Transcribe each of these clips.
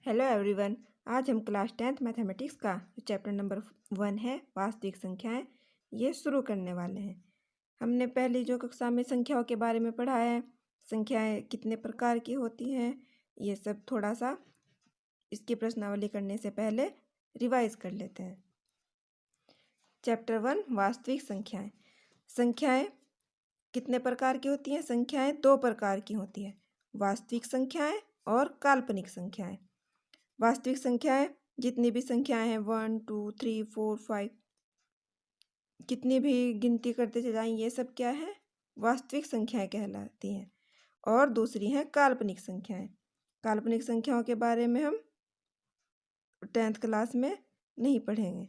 Hello everyone. आज हम class 10th mathematics का चैप्टर नंबर 1 है वास्तविक संख्याएं, ये शुरू करने वाले हैं। हमने पहली जो कक्षा में संख्याओं के बारे में पढ़ा है, संख्याएं कितने प्रकार की होती हैं, ये सब थोड़ा सा इसकी प्रश्नावली करने से पहले रिवाइज कर लेते हैं। चैप्टर 1 वास्तविक संख्याएं। संख्याएं कितने प्रकार की होती हैं? संख्याएं 2 प्रकार की होती हैं, वास्तविक संख्याएं और काल्पनिक संख्याएं। वास्तविक संख्याएं जितनी भी संख्याएं हैं 1 2 3 4 5, कितनी भी गिनती करते चले जाएं, ये सब क्या है? वास्तविक संख्याएं कहलाती हैं। और दूसरी हैं काल्पनिक संख्याएं। काल्पनिक संख्याओं के बारे में हम 10th क्लास में नहीं पढ़ेंगे।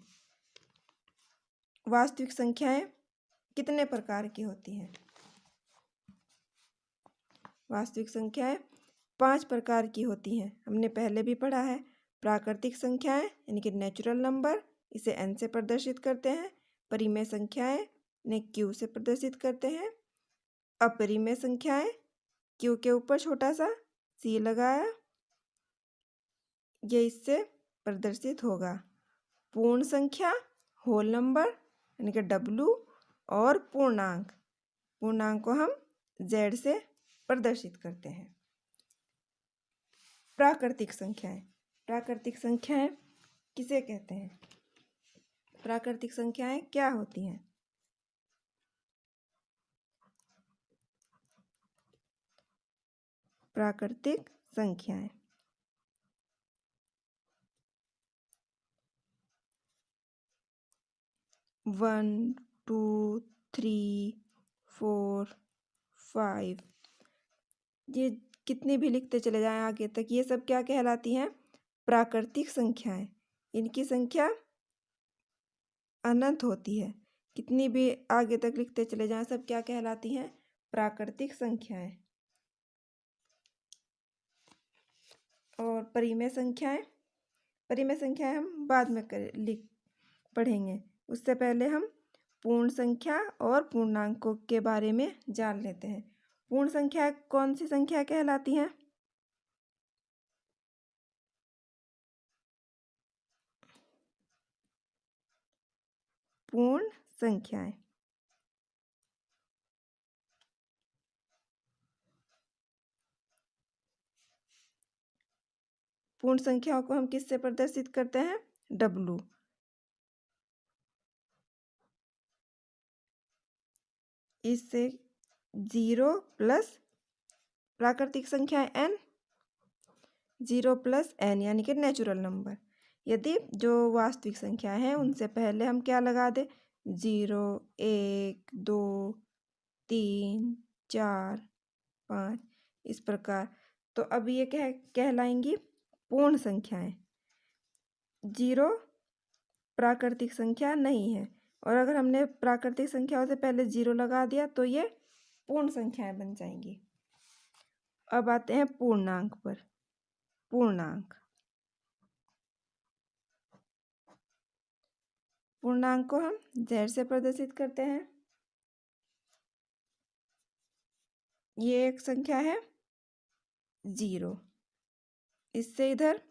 वास्तविक संख्याएं कितने प्रकार की होती हैं? वास्तविक संख्याएं 5 प्रकार की होती हैं, हमने पहले भी पढ़ा है। प्राकृतिक संख्याएं यानी कि नेचुरल नंबर, इसे n से प्रदर्शित करते हैं। परिमेय संख्याएं ने q से प्रदर्शित करते हैं। अपरिमेय संख्याएं q के ऊपर छोटा सा c लगाया, ये इससे प्रदर्शित होगा। पूर्ण संख्या होल नंबर यानी कि w, और पूर्णांक को हम z से प्रदर्शित करते हैं। प्राकृतिक संख्याएं किसे कहते हैं? प्राकृतिक संख्याएं क्या होती हैं? प्राकृतिक संख्याएं 1 2 3 4 5, ये कितनी भी लिखते चले जाएं आगे तक, ये सब क्या कहलाती हैं? प्राकृतिक संख्याएं। इनकी संख्या अनंत होती है, कितनी भी आगे तक लिखते चले जाएं, सब क्या कहलाती हैं? प्राकृतिक संख्याएं। और परिमेय संख्याएं हम बाद में पढ़ेंगे। उससे पहले हम पूर्ण संख्या और पूर्णांकों के बारे में जान लेते हैं। पूर्ण संख्या कौन सी संख्या कहलाती हैं? पूर्ण संख्याएं पूर्ण संख्याओं को हम किससे प्रदर्शित करते हैं? w। इससे 0 प्लस प्राकृतिक संख्या n, 0 प्लस n यानी कि नेचुरल नंबर। यदि जो वास्तविक संख्या है उनसे पहले हम क्या लगा दें? 0 1 2 3 4 5, इस प्रकार। तो अब ये कहलाएंगी पूर्ण संख्याएं। 0 प्राकृतिक संख्या नहीं है, और अगर हमने प्राकृतिक संख्याओं से पहले 0 लगा दिया तो ये पूर्ण संख्याएं बन जाएंगी। अब आते हैं पूर्णांक पर। पूर्णांक को हम z से प्रदर्शित करते हैं। ये एक संख्या है 0, इससे इधर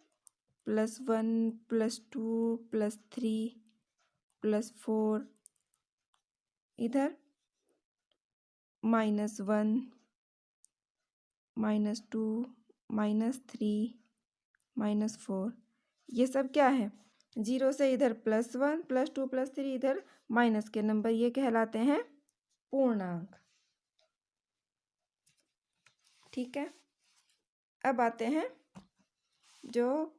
+1 +2 +3 +4, इधर -1 -2 -3 -4, ये सब क्या है? 0 से इधर +1 +2 +3, इधर माइनस के नंबर, ये कहलाते हैं पूर्णांक। ठीक है। अब आते हैं जो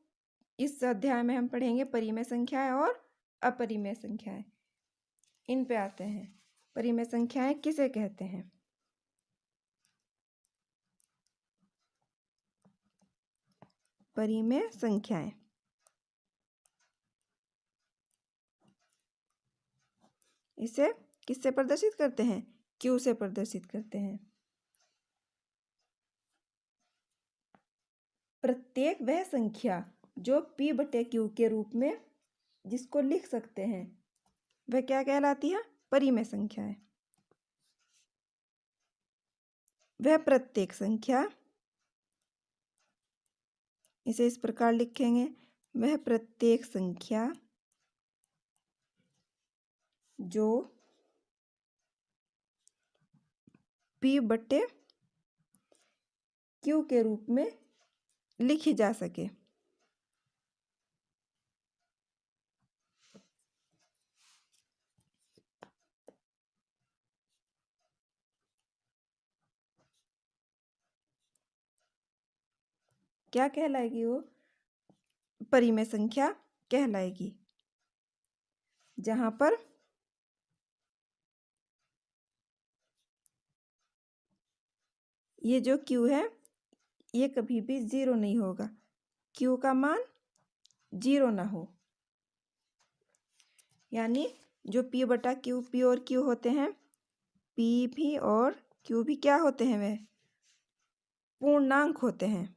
इस अध्याय में हम पढ़ेंगे, परिमेय संख्याएं और अपरिमेय संख्याएं। इन पे आते हैं। परिमेय संख्याएं किसे कहते हैं? परिमेय संख्याएं इसे किससे प्रदर्शित करते हैं? q से प्रदर्शित करते हैं। प्रत्येक वह संख्या जो p/q के रूप में जिसको लिख सकते हैं, वह क्या कहलाती है? परिमेय संख्या है। वह प्रत्येक संख्या इसे इस प्रकार लिखेंगे, वह प्रत्येक संख्या जो P बटे Q के रूप में लिखी जा सके। क्या कहलाएगी वो? परिमेय संख्या कहलाएगी, जहां पर ये जो Q है ये कभी भी 0 नहीं होगा, Q का मान 0 ना हो। यानी जो P बटा Q, P और Q होते हैं, P भी और Q भी क्या होते हैं? वह पूर्णांक होते हैं।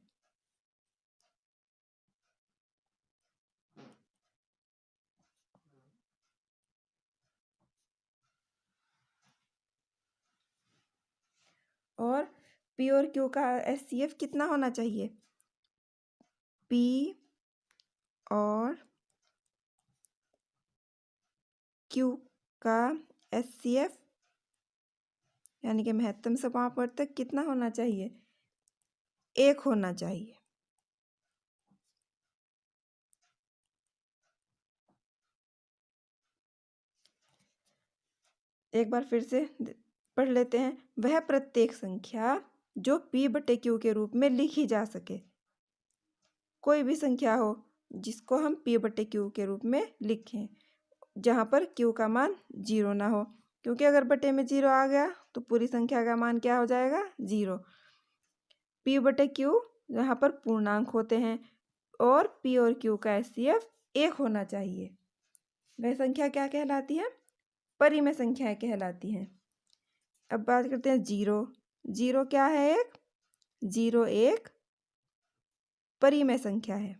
और P और Q का HCF कितना होना चाहिए? P और Q का HCF यानी कि महत्तम समापवर्तक कितना होना चाहिए? 1 होना चाहिए। एक बार फिर से पढ़ लेते हैं। वह प्रत्येक संख्या जो P बटे Q के रूप में लिखी जा सके। कोई भी संख्या हो जिसको हम P बटे Q के रूप में लिखें, जहाँ पर Q का मान 0 ना हो, क्योंकि अगर बटे में 0 आ गया तो पूरी संख्या का मान क्या हो जाएगा? 0। P बटे Q यहाँ पर पूर्णांक होते हैं और P और Q का HCF 1 होना चाहिए। वह संख्या क्या कहलाती है? परिमेय संख्याएं कहलाती हैं। अब बात करते हैं 0। 0 क्या है? 0 एक परिमेय संख्या है।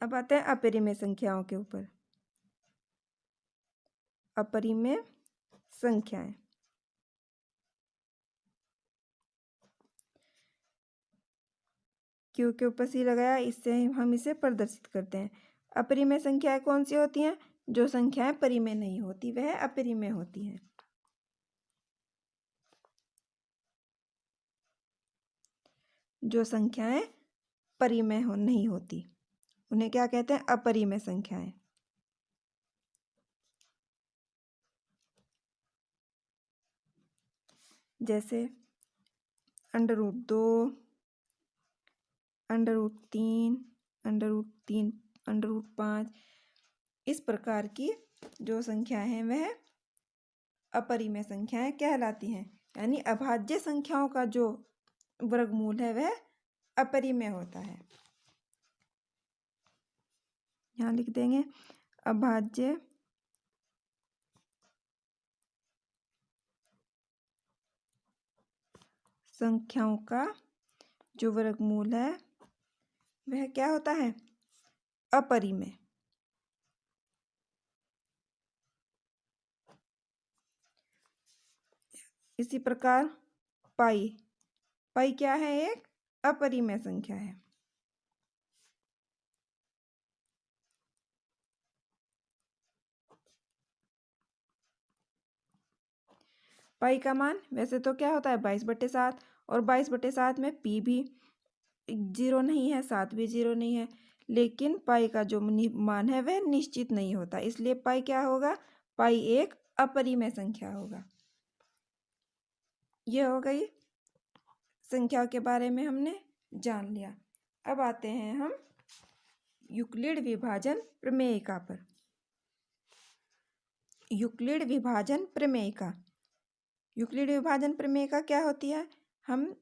अब आते हैं अपरिमेय संख्याओं के ऊपर। अपरिमेय संख्याएं Q के ऊपर C लगाया, इससे हम इसे प्रदर्शित करते हैं। अपरिमेय संख्याएं कौन सी होती हैं? जो संख्याएं परिमेय नहीं होती वह अपरिमेय होती हैं। जो संख्याएं परिमेय नहीं होती उन्हें क्या कहते हैं? अपरिमेय संख्याएं। जैसे √2, √3, √5 इस प्रकार की जो संख्याएं हैं वह अपरिमेय संख्याएं कहलाती हैं। यानी अभाज्य संख्याओं का जो वर्गमूल है वह अपरिमेय होता है। यहाँ लिख देंगे अभाज्य संख्याओं का जो वर्गमूल है वह क्या होता है? अपरिमेय। इसी प्रकार पाई क्या है? एक अपरिमेय संख्या है। पाई का मान वैसे तो क्या होता है? 22/7, और 22/7 में P भी 0 नहीं है, 7 भी 0 नहीं है, लेकिन पाई का जो मान है वह निश्चित नहीं होता, इसलिए पाई क्या होगा? पाई एक अपरिमेय संख्या होगा। यह हो गई संख्या के बारे में हमने जान लिया। अब आते हैं हम यूक्लिड विभाजन प्रमेयिका पर। यूक्लिड विभाजन प्रमेयिका। यूक्लिड विभाजन प्रमेयिका क्या होती है? हम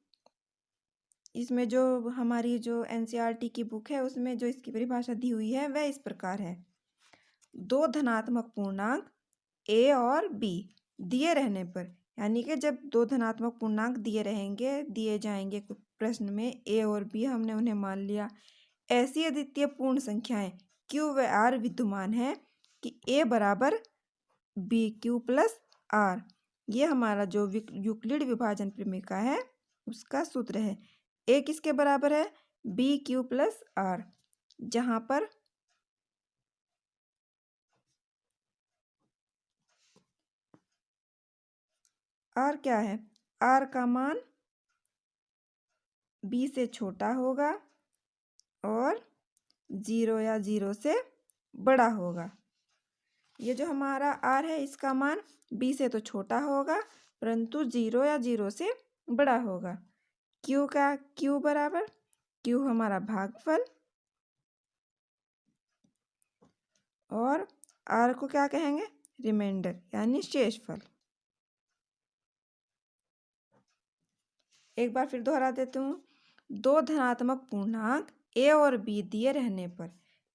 इसमें जो हमारी जो NCERT की बुक है उसमें जो इसकी परिभाषा दी हुई है वह इस प्रकार है। दो धनात्मक पूर्णांक A और B दिए रहने पर, यानी कि जब दो धनात्मक पूर्णांक दिए जाएंगे प्रश्न में A और B, हमने उन्हें मान लिया, ऐसी अद्वितीय पूर्ण संख्याएं Q व R विद्यमान है कि A बराबर बी क्यू प्लस आर। ये हमारा जो यूक्लिड विभाजन प्रमेय का है उसका सूत्र है। ए किसके बराबर है? बी क्यू प्लस आर, जहां पर आर क्या है? आर का मान बी से छोटा होगा और 0 या 0 से बड़ा होगा। ये जो हमारा आर है इसका मान बी से तो छोटा होगा परंतु 0 या 0 से बड़ा होगा। क्यू का क्यू बराबर, क्यू हमारा भागफल, और आर को क्या कहेंगे? रिमाइंडर यानी शेषफल। एक बार फिर दोहरा देती हूँ। दो धनात्मक पूर्णांक ए और बी दिए रहने पर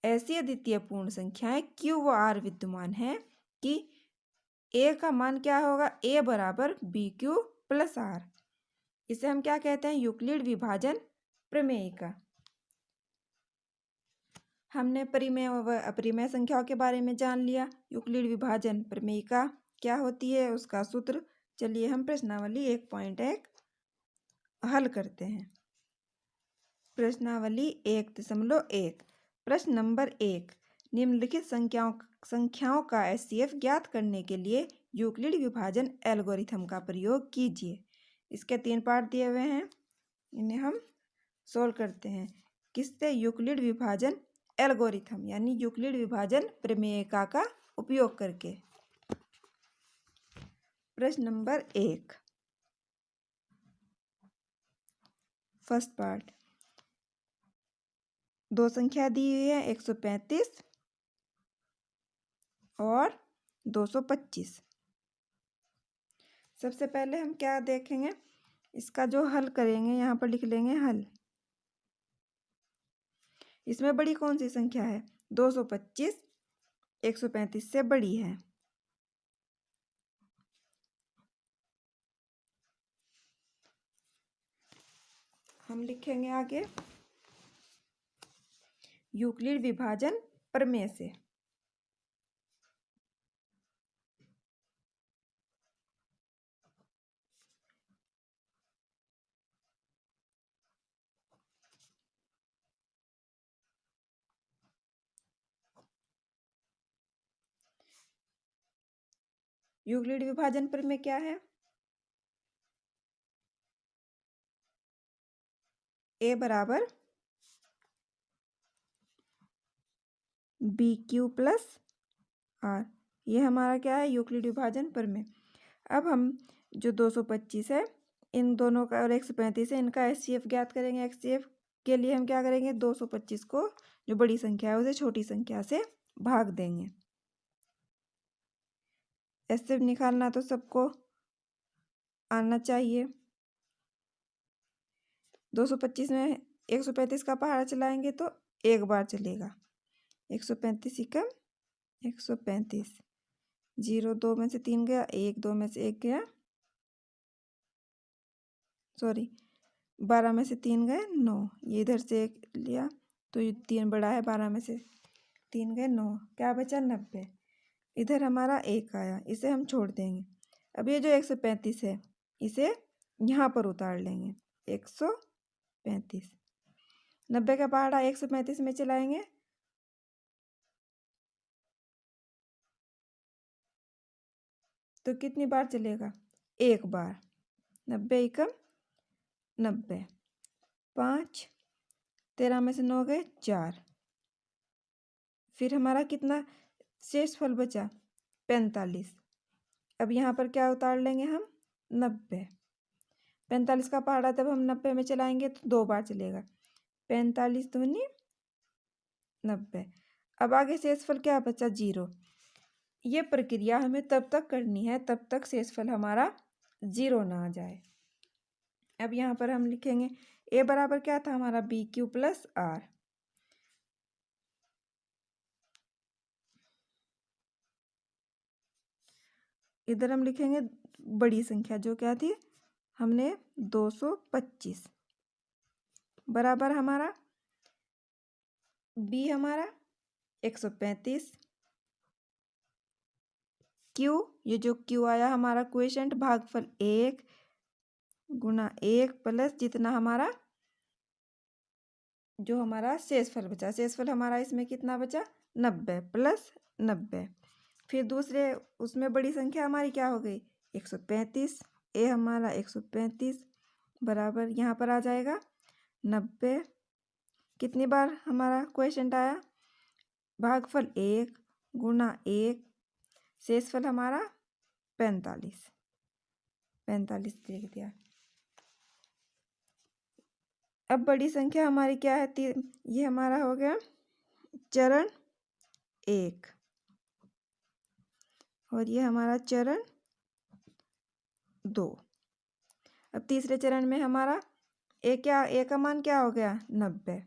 ऐसी अद्वितीय पूर्ण संख्याएं क्यू व आर विद्यमान है कि ए का मान क्या होगा? ए बराबर बी क्यू प्लस आर। इसे हम क्या कहते हैं? यूक्लिड विभाजन प्रमेय का। हमने परिमेय व अपरिमेय संख्याओं के बारे में जान लिया। यूक्लिड विभाजन प्रमेय का क्या होती है, उसका सूत्र। चलिए हम प्रश्नावली 1.1 हल करते हैं। प्रश्नावली 1.1। प्रश्न नंबर 1, निम्नलिखित संख्याओं का एचसीएफ ज्ञात करने के लिए यूक्लिड विभाजन एल्गोरिथम का प्रयोग कीजिए। इसके 3 पार्ट दिए हुए हैं, इन्हें हम सोल्व करते हैं। किससे? यूक्लिड विभाजन एल्गोरिथम यानी यूक्लिड विभाजन प्रमेय का उपयोग करके। प्रश्न नंबर 1, फर्स्ट पार्ट। दो संख्या दी हुई है 135 और 225। सबसे पहले हम क्या देखेंगे? इसका जो हल करेंगे यहाँ पर लिख लेंगे हल। इसमें बड़ी कौन सी संख्या है? 225 135 से बड़ी है। हम लिखेंगे आगे यूक्लिड विभाजन प्रमेय से। यूक्लिड विभाजन प्रमेय क्या है? ए बराबर बी क्यू प्लस आर। ये हमारा क्या है? यूक्लिड विभाजन प्रमेय। अब हम जो 225 है इन दोनों का और 135 है इनका एचसीएफ ज्ञात करेंगे। एचसीएफ के लिए हम क्या करेंगे? 225 को जो बड़ी संख्या है उसे छोटी संख्या से भाग देंगे। एचसीएफ निकालना तो सबको आना चाहिए। 225 में 135 का पहाड़ा चलाएंगे तो एक बार चलेगा। 135 एकम 135, 0 2 में से 3 गया, 1 2 में से 1 गया, सॉरी 12 में से 3 गए 9। ये इधर से 1 लिया तो ये 3 बड़ा है, 12 में से 3 गए 9, क्या बचा? 90। इधर हमारा 1 आया, इसे हम छोड़ देंगे। अब ये जो 135 है इसे यहाँ पर उतार लेंगे। 135, 90 का पहाड़ा 135 में चलाएंगे तो कितनी बार चलेगा? एक बार। 90 एकम 90, 5, 13 में से 9 गए 4। फिर हमारा कितना शेषफल बचा? 45। अब यहाँ पर क्या उतार लेंगे हम? 90। 45 का पहाड़ा तब हम 90 में चलाएंगे तो 2 बार चलेगा। 45 दूनी 90। अब आगे शेषफल क्या बचा? 0। ये प्रक्रिया हमें तब तक करनी है तब तक शेषफल हमारा 0 ना आ जाए। अब यहाँ पर हम लिखेंगे ए बराबर क्या था हमारा? B Q plus R. इधर हम लिखेंगे बड़ी संख्या जो क्या थी? हमने 225 बराबर हमारा बी हमारा 135 क्यू, ये जो क्यू आया हमारा क्वोशंट भागफल 1 गुना 1 प्लस जितना हमारा जो हमारा शेषफल बचा, शेषफल हमारा इसमें कितना बचा 90 प्लस 90। फिर दूसरे उसमें बड़ी संख्या हमारी क्या हो गई 135, ए हमारा 135 बराबर यहाँ पर आ जाएगा 90। कितनी बार हमारा क्वेश्चन आया भागफल 1 गुना 1 शेषफल हमारा 45 लिख दिया। अब बड़ी संख्या हमारी क्या है ये हमारा हो गया चरण 1 और ये हमारा चरण 2। अब तीसरे चरण में हमारा ए का मान क्या हो गया 90।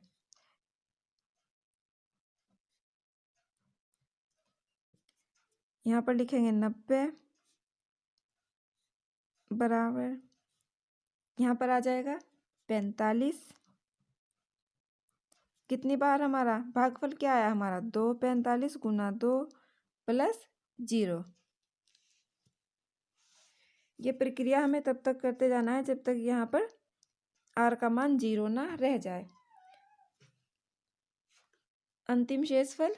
यहाँ पर लिखेंगे 90 बराबर यहाँ पर आ जाएगा 45। कितनी बार हमारा भागफल क्या आया हमारा 2, 45 गुना 2 प्लस 0। ये प्रक्रिया हमें तब तक करते जाना है जब तक यहाँ पर आर का मान 0 ना रह जाए। अंतिम शेषफल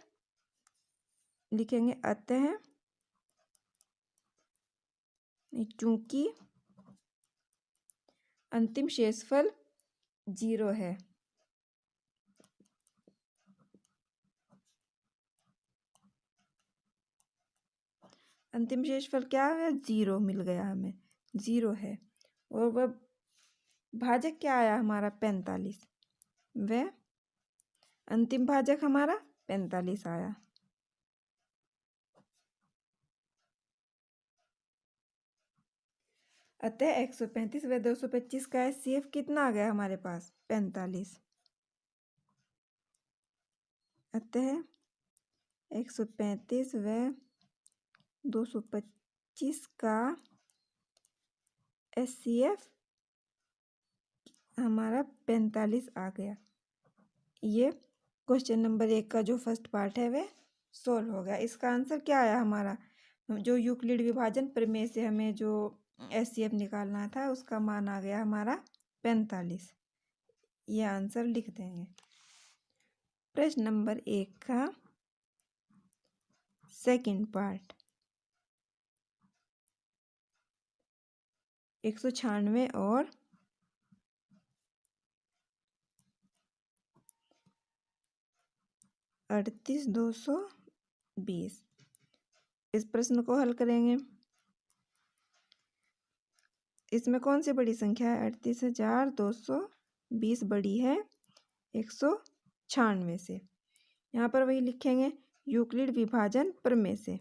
लिखेंगे अतः चूंकि अंतिम शेषफल 0 है अंतिम शेषफल क्या है 0 मिल गया हमें 0 है और वह भाजक क्या आया हमारा 45 वह अंतिम भाजक हमारा 45 आया। अतः 135 व 225 का एचसीएफ कितना आ गया हमारे पास 45। अतः 135 व 225 का एचसीएफ हमारा 45 आ गया। ये क्वेश्चन नंबर 1 का जो फर्स्ट पार्ट है वह सोल्व हो गया। इसका आंसर क्या आया हमारा जो यूक्लिड विभाजन प्रमेय से हमें जो एचसीएफ निकालना था उसका मान आ गया हमारा 45। ये आंसर लिख देंगे। प्रश्न नंबर 1 का सेकंड पार्ट 196 और 38,220। इस प्रश्न को हल करेंगे। इसमें कौन सी बड़ी संख्या है 38,220 बड़ी है 196 से। यहाँ पर वही लिखेंगे यूक्लिड विभाजन प्रमेय से।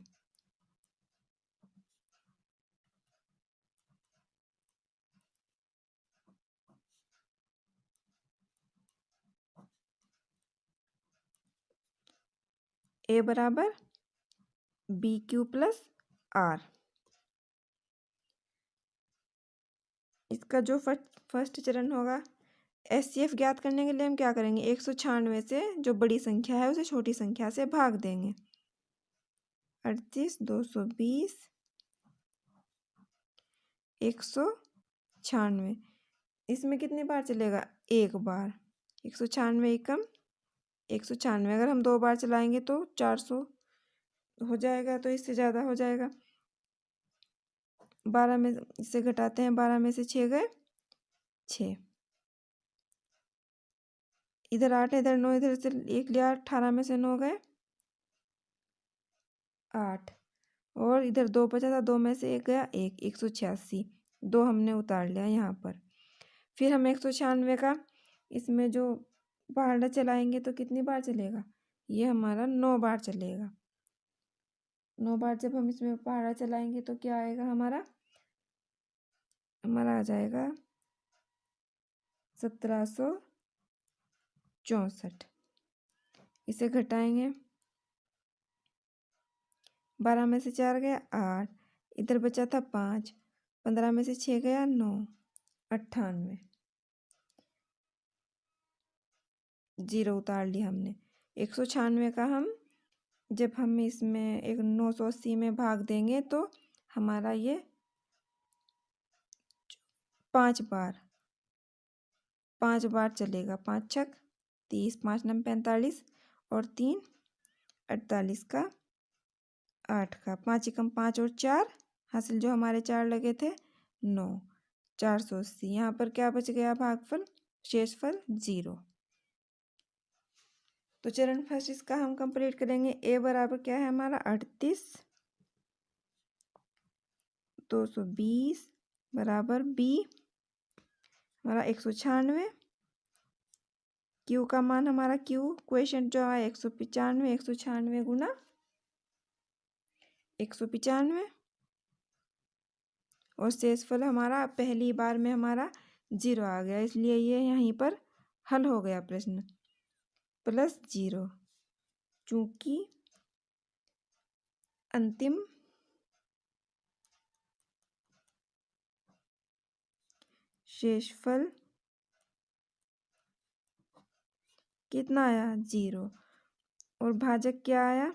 ए बराबर बी क्यू प्लस आर। इसका जो फर्स्ट चरण होगा एचसीएफ ज्ञात करने के लिए हम क्या करेंगे 196 से जो बड़ी संख्या है उसे छोटी संख्या से भाग देंगे। 38,220 196 इसमें कितनी बार चलेगा एक बार 196 एकम 196 अगर हम 2 बार चलाएंगे तो 400 हो जाएगा तो इससे ज़्यादा हो जाएगा। 12 में इससे घटाते हैं 12 में से 6 गए 6 इधर 8 इधर 9 इधर से 1 लिया 18 में से 9 गए 8 और इधर 2 बचा था 2 में से 1 गया 1 186 2 हमने उतार लिया यहाँ पर। फिर हम 196 का इसमें जो पहाड़ा चलाएंगे तो कितनी बार चलेगा ये हमारा 9 बार चलेगा। 9 बार जब हम इसमें पहाड़ा चलाएंगे तो क्या आएगा हमारा आ जाएगा 1764। इसे घटाएंगे 12 में से 4 गया 8 इधर बचा था 5 15 में से 6 गया 9 98 0 उतार लिया हमने। 196 का हम जब हम इसमें एक 980 में भाग देंगे तो हमारा ये 5 बार चलेगा। 5 छक 30, 5 नम 45 और 3 48 का 8 का 5 एकम 5 और 4 हासिल जो हमारे 4 लगे थे 9, 480। यहाँ पर क्या बच गया भागफल शेषफल 0। तो चरण फर्स्ट इसका हम कंप्लीट करेंगे। ए बराबर क्या है हमारा 38, 220 बराबर बी हमारा 196। क्यू का मान हमारा क्यू क्वेश्चन जो है 195, 196 गुना 195 और शेषफल हमारा पहली बार में हमारा 0 आ गया, इसलिए ये यहीं पर हल हो गया प्रश्न +0। चूंकि अंतिम शेषफल कितना आया 0 और भाजक क्या आया,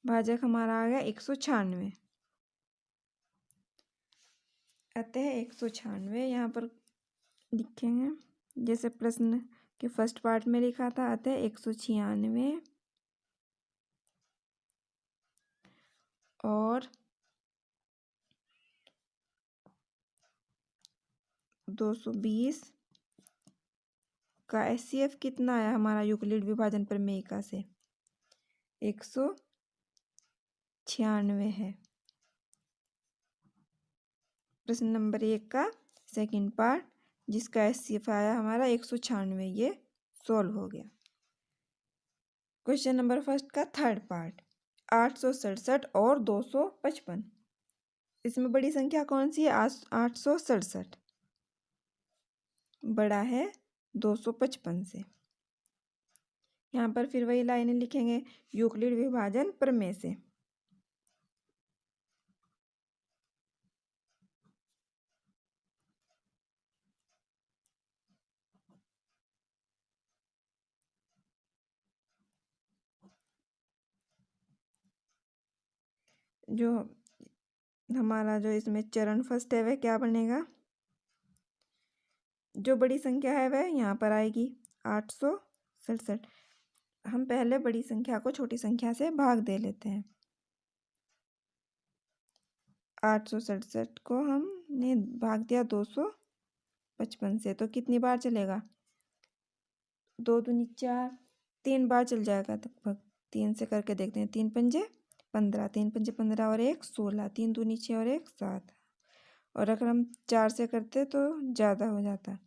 भाजक हमारा आ गया 196। अतः 196 यहाँ पर लिखेंगे जैसे प्रश्न के फर्स्ट पार्ट में लिखा था। अतः 196 और 220 का HCF कितना आया हमारा यूक्लिड विभाजन प्रमेय का से 196 है। प्रश्न नंबर 1 का सेकंड पार्ट जिसका HCF आया हमारा 196, ये सॉल्व हो गया। क्वेश्चन नंबर फर्स्ट का थर्ड पार्ट 867 और 255। इसमें बड़ी संख्या कौन सी है 867, बड़ा है 255 से। यहाँ पर फिर वही लाइनें लिखेंगे यूक्लिड विभाजन प्रमेय से। जो हमारा जो इसमें चरण फर्स्ट है वह क्या बनेगा, जो बड़ी संख्या है वह यहाँ पर आएगी 867। हम पहले बड़ी संख्या को छोटी संख्या से भाग दे लेते हैं। 867 को हमने भाग दिया 255 से, तो कितनी बार चलेगा 2 दूनी 4, 3 बार चल जाएगा लगभग। 3 से करके देखते हैं, 3 पंजे 15, 3 पंजे 15 और 1 16, 3 दूनी 6 और 1 7। और अगर हम 4 से करते तो ज़्यादा हो जाता।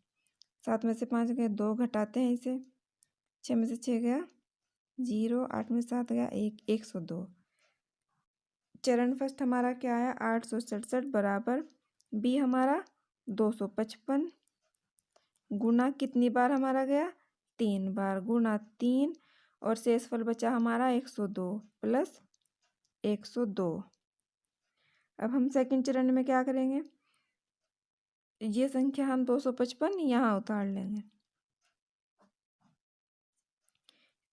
7 में से 5 गए 2, घटाते हैं इसे, 6 में से 6 गया 0, 8 में 7 गया 1, 102। चरण फर्स्ट हमारा क्या है 867 बराबर बी हमारा 255 गुना कितनी बार हमारा गया 3 बार गुना 3 और शेषफल बचा हमारा 102 प्लस 102। अब हम सेकंड चरण में क्या करेंगे, ये संख्या हम 255 यहाँ उतार लेंगे,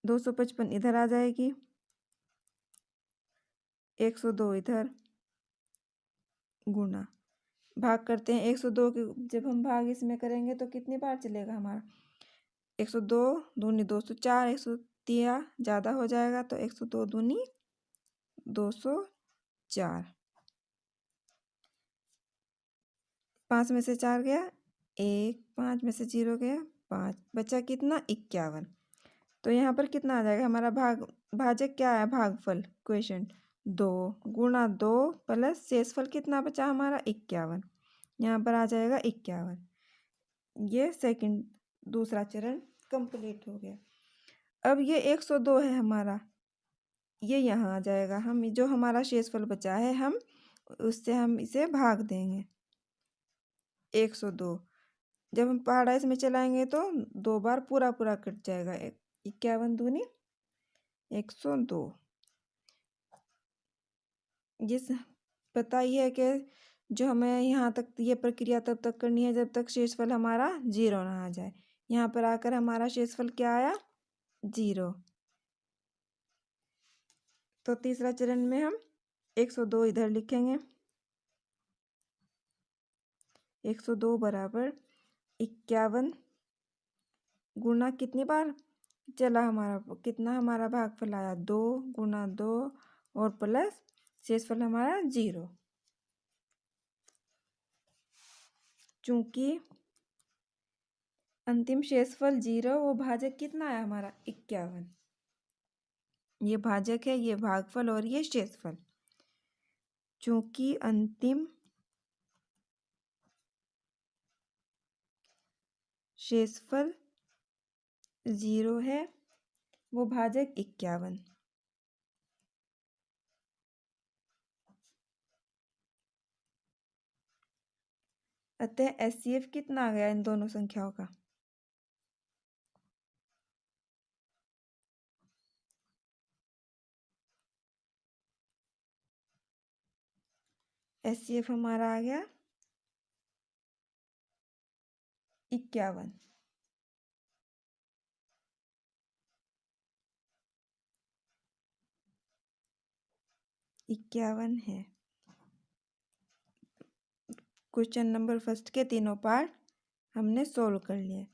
255 इधर आ जाएगी, 102 इधर गुना भाग करते हैं 102 के। जब हम भाग इसमें करेंगे तो कितनी बार चलेगा हमारा 102 दूनी 204, 103 ज़्यादा हो जाएगा तो 102 दूनी 204। 5 में से 4 गया 1, 5 में से 0 गया 5, बचा कितना 51। तो यहाँ पर कितना आ जाएगा हमारा भाजक क्या है भागफल क्वेश्चन 2 गुना 2 प्लस शेषफल कितना बचा हमारा 51, यहाँ पर आ जाएगा 51। ये सेकंड दूसरा चरण कंप्लीट हो गया। अब ये 102 है हमारा, ये यहाँ आ जाएगा, हम जो हमारा शेषफल बचा है हम उससे हम इसे भाग देंगे 102। जब हम पहाड़ा इसमें चलाएंगे तो 2 बार पूरा पूरा कट जाएगा, 51 दूनी 102। जिस पता ही है कि जो हमें यहाँ तक ये प्रक्रिया तब तक करनी है जब तक शेषफल हमारा 0 ना आ जाए। यहाँ पर आकर हमारा शेषफल क्या आया 0। तो तीसरा चरण में हम 102 इधर लिखेंगे। 102 बराबर 51 गुना कितनी बार चला हमारा भागफल आया 2 गुना 2 और प्लस शेषफल हमारा 0। चूंकि अंतिम शेषफल 0 वो भाजक कितना आया हमारा 51। ये भाजक है, ये भागफल और ये शेषफल। चूंकि अंतिम शेषफल 0 है वो भाजक 51। अतः एचसीएफ कितना आ गया इन दोनों संख्याओं का? एचसीएफ हमारा आ गया 51। 51 है। क्वेश्चन नंबर फर्स्ट के तीनों पार्ट हमने सोल्व कर लिए।